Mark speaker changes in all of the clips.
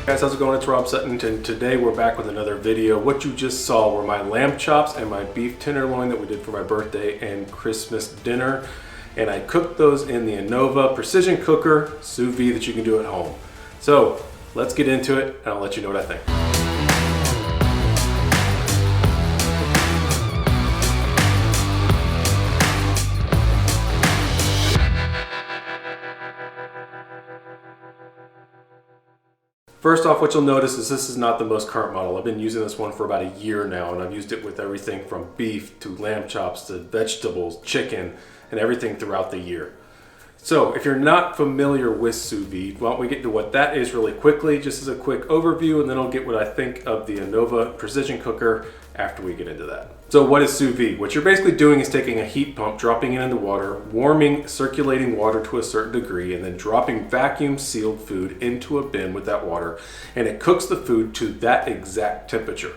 Speaker 1: Guys, how's it going? It's Rob Sutton, and today we're back with another video. What you just saw were my lamb chops and my beef tenderloin that we did for my birthday and Christmas dinner. And I cooked those in the Anova Precision Cooker sous vide that you can do at home. So let's get into it and I'll let you know what I think. First off, what you'll notice is this is not the most current model. I've been using this one for about a year now, and I've used it with everything from beef to lamb chops to vegetables, chicken, and everything throughout the year. So if you're not familiar with sous vide, why don't we get to what that is really quickly, just as a quick overview, and then I'll get what I think of the Anova Precision Cooker after we get into that. So what is sous vide? What you're basically doing is taking a heat pump, dropping it into water, warming, circulating water to a certain degree, and then dropping vacuum sealed food into a bin with that water, and it cooks the food to that exact temperature.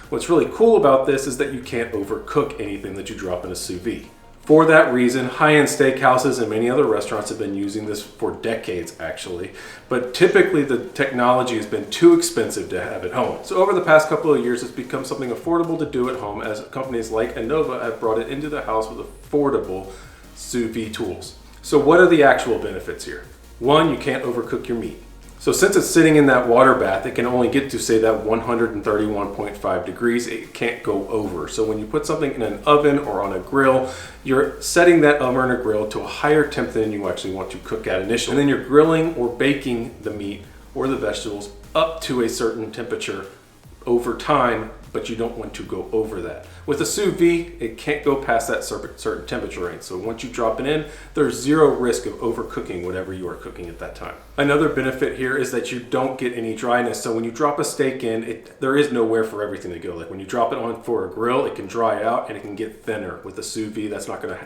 Speaker 1: What's really cool about this is that you can't overcook anything that you drop in a sous vide. For that reason, high-end steakhouses and many other restaurants have been using this for decades actually, but typically the technology has been too expensive to have at home. So over the past couple of years, it's become something affordable to do at home as companies like Anova have brought it into the house with affordable sous vide tools. So what are the actual benefits here? One, you can't overcook your meat. So since it's sitting in that water bath, it can only get to, say, that 131.5 degrees. It can't go over. So when you put something in an oven or on a grill, you're setting that oven or grill to a higher temp than you actually want to cook at initially. And then you're grilling or baking the meat or the vegetables up to a certain temperature over time, but you don't want to go over that. With a sous vide, it can't go past that certain temperature range. So once you drop it in, there's zero risk of overcooking whatever you are cooking at that time. Another benefit here is that you don't get any dryness. So when you drop a steak in, there is nowhere for everything to go. Like when you drop it on for a grill, it can dry out and it can get thinner. With a sous vide, that's not going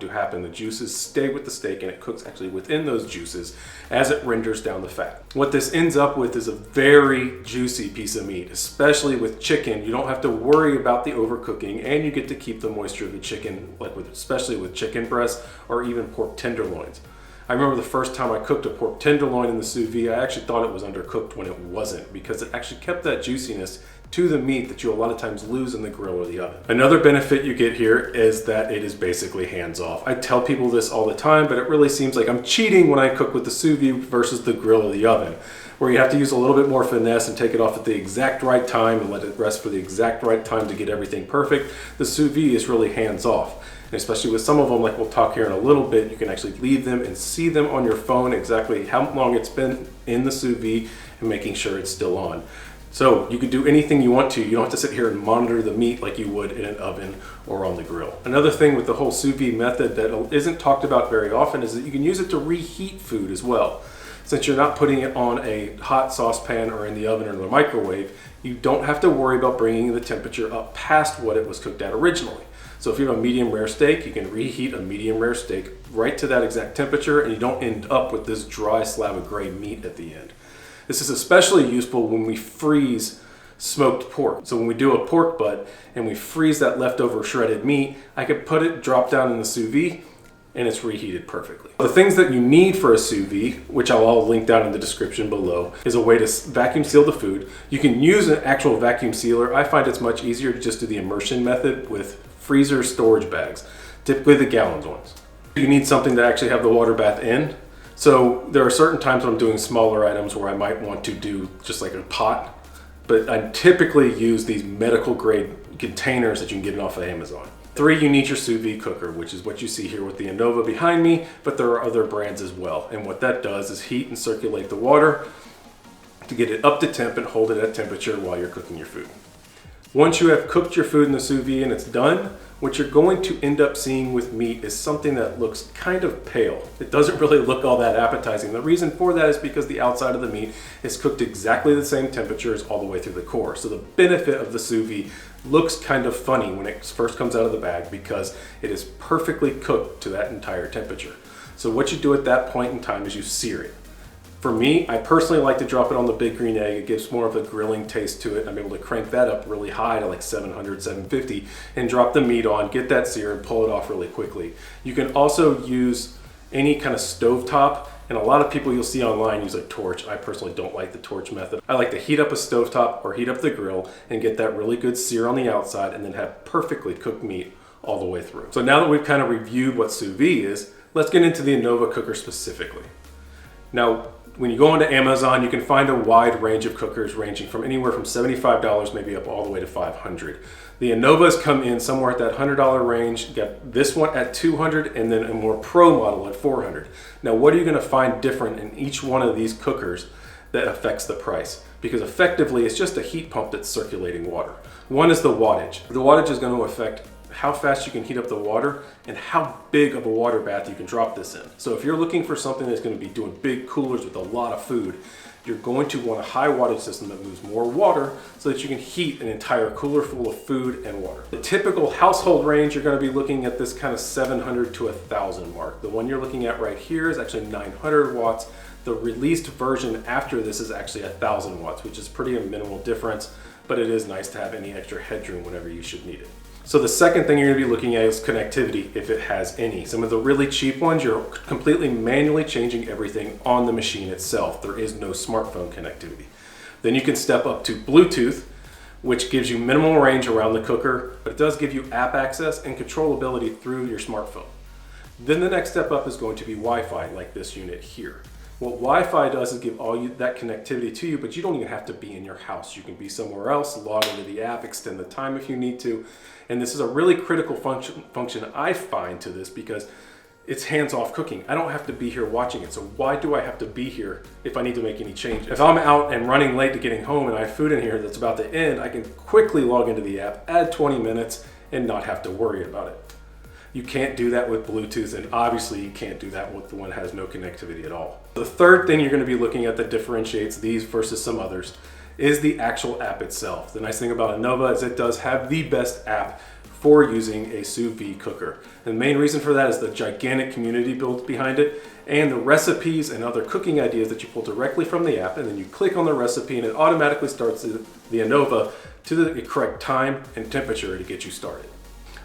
Speaker 1: to happen. The juices stay with the steak and it cooks actually within those juices as it renders down the fat. What this ends up with is a very juicy piece of meat, especially with chicken. You don't have to worry about the overcooking, and you get to keep the moisture of the chicken, especially with chicken breasts or even pork tenderloins. I remember the first time I cooked a pork tenderloin in the sous vide, I actually thought it was undercooked when it wasn't, because it actually kept that juiciness to the meat that you a lot of times lose in the grill or the oven. Another benefit you get here is that it is basically hands-off. I tell people this all the time, but it really seems like I'm cheating when I cook with the sous vide versus the grill or the oven, where you have to use a little bit more finesse and take it off at the exact right time and let it rest for the exact right time to get everything perfect. The sous vide is really hands-off. And especially with some of them, like we'll talk here in a little bit, you can actually leave them and see them on your phone exactly how long it's been in the sous vide and making sure it's still on. So you can do anything you want to. You don't have to sit here and monitor the meat like you would in an oven or on the grill. Another thing with the whole sous vide method that isn't talked about very often is that you can use it to reheat food as well. Since you're not putting it on a hot saucepan or in the oven or the microwave, you don't have to worry about bringing the temperature up past what it was cooked at originally. So if you have a medium rare steak, you can reheat a medium rare steak right to that exact temperature, and you don't end up with this dry slab of gray meat at the end. This is especially useful when we freeze smoked pork. So when we do a pork butt and we freeze that leftover shredded meat, I could put it, drop down in the sous vide, and it's reheated perfectly. The things that you need for a sous vide, which I'll link down in the description below, is a way to vacuum seal the food. You can use an actual vacuum sealer. I find it's much easier to just do the immersion method with freezer storage bags, typically the gallons ones. You need something to actually have the water bath in. So there are certain times when I'm doing smaller items where I might want to do just like a pot, but I typically use these medical grade containers that you can get off of Amazon. 3, you need your sous vide cooker, which is what you see here with the Anova behind me, but there are other brands as well. And what that does is heat and circulate the water to get it up to temp and hold it at temperature while you're cooking your food. Once you have cooked your food in the sous vide and it's done, what you're going to end up seeing with meat is something that looks kind of pale. It doesn't really look all that appetizing. The reason for that is because the outside of the meat is cooked exactly the same temperatures all the way through the core. So the benefit of the sous vide looks kind of funny when it first comes out of the bag because it is perfectly cooked to that entire temperature. So what you do at that point in time is you sear it. For me, I personally like to drop it on the big green egg. It gives more of a grilling taste to it. I'm able to crank that up really high to like 700, 750 and drop the meat on, get that sear and pull it off really quickly. You can also use any kind of stovetop And a lot of people you'll see online use a torch. I personally don't like the torch method. I like to heat up a stovetop or heat up the grill and get that really good sear on the outside and then have perfectly cooked meat all the way through. So now that we've kind of reviewed what sous vide is, let's get into the Anova cooker specifically. Now, when you go onto Amazon, you can find a wide range of cookers ranging from anywhere from $75 maybe up all the way to $500. The Anovas come in somewhere at that $100 range. You got this one at $200 and then a more pro model at $400. Now, what are you going to find different in each one of these cookers that affects the price? Because effectively, it's just a heat pump that's circulating water. One is the wattage. The wattage is going to affect how fast you can heat up the water and how big of a water bath you can drop this in. So if you're looking for something that's going to be doing big coolers with a lot of food, you're going to want a high wattage system that moves more water so that you can heat an entire cooler full of food and water. The typical household range, you're going to be looking at this kind of 700 to 1,000 mark. The one you're looking at right here is actually 900 watts. The released version after this is actually 1,000 watts, which is pretty a minimal difference, but it is nice to have any extra headroom whenever you should need it. So the second thing you're going to be looking at is connectivity, if it has any. Some of the really cheap ones, you're completely manually changing everything on the machine itself. There is no smartphone connectivity. Then you can step up to Bluetooth, which gives you minimal range around the cooker, but it does give you app access and controllability through your smartphone. Then the next step up is going to be Wi-Fi, like this unit here. What Wi-Fi does is give all that connectivity to you, but you don't even have to be in your house. You can be somewhere else, log into the app, extend the time if you need to. And this is a really critical function I find to this because it's hands-off cooking. I don't have to be here watching it. So why do I have to be here if I need to make any changes? If I'm out and running late to getting home and I have food in here that's about to end, I can quickly log into the app, add 20 minutes, and not have to worry about it. You can't do that with Bluetooth, and obviously you can't do that with the one that has no connectivity at all. The third thing you're going to be looking at that differentiates these versus some others is the actual app itself. The nice thing about Anova is it does have the best app for using a sous vide cooker. And the main reason for that is the gigantic community built behind it and the recipes and other cooking ideas that you pull directly from the app, and then you click on the recipe and it automatically starts the Anova to the correct time and temperature to get you started.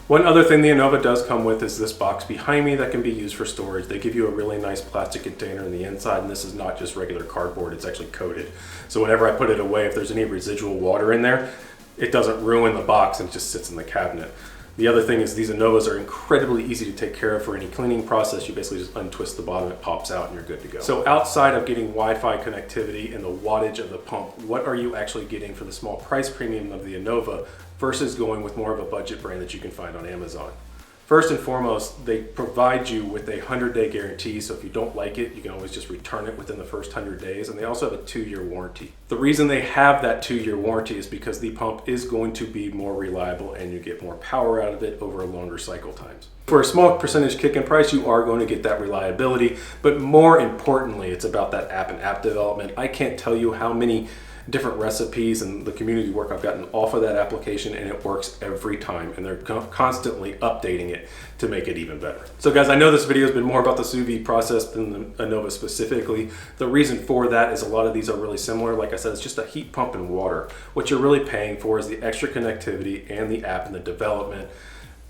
Speaker 1: One other thing the Anova does come with is this box behind me that can be used for storage. They give you a really nice plastic container in the inside, and this is not just regular cardboard, it's actually coated. So whenever I put it away, if there's any residual water in there, it doesn't ruin the box and it just sits in the cabinet. The other thing is these Anovas are incredibly easy to take care of for any cleaning process. You basically just untwist the bottom, it pops out, and you're good to go. So outside of getting Wi-Fi connectivity and the wattage of the pump, what are you actually getting for the small price premium of the Anova versus going with more of a budget brand that you can find on Amazon? First and foremost, they provide you with a 100-day guarantee, so if you don't like it, you can always just return it within the first 100 days, and they also have a 2-year warranty. The reason they have that 2-year warranty is because the pump is going to be more reliable and you get more power out of it over longer cycle times. For a small percentage kick in price, you are going to get that reliability, but more importantly, it's about that app and app development. I can't tell you how many different recipes and the community work I've gotten off of that application, and it works every time, and they're constantly updating it to make it even better. So guys, I know this video has been more about the sous vide process than the Anova specifically. The reason for that is a lot of these are really similar. Like I said, it's just a heat pump and water. What you're really paying for is the extra connectivity and the app and the development.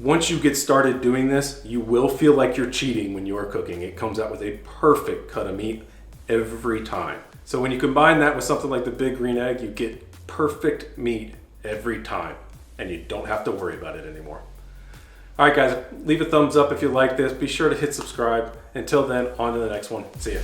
Speaker 1: Once you get started doing this, you will feel like you're cheating when you are cooking. It comes out with a perfect cut of meat every time. So when you combine that with something like the Big Green Egg, you get perfect meat every time, and you don't have to worry about it anymore. All right, guys, leave a thumbs up if you like this. Be sure to hit subscribe. Until then, on to the next one. See ya.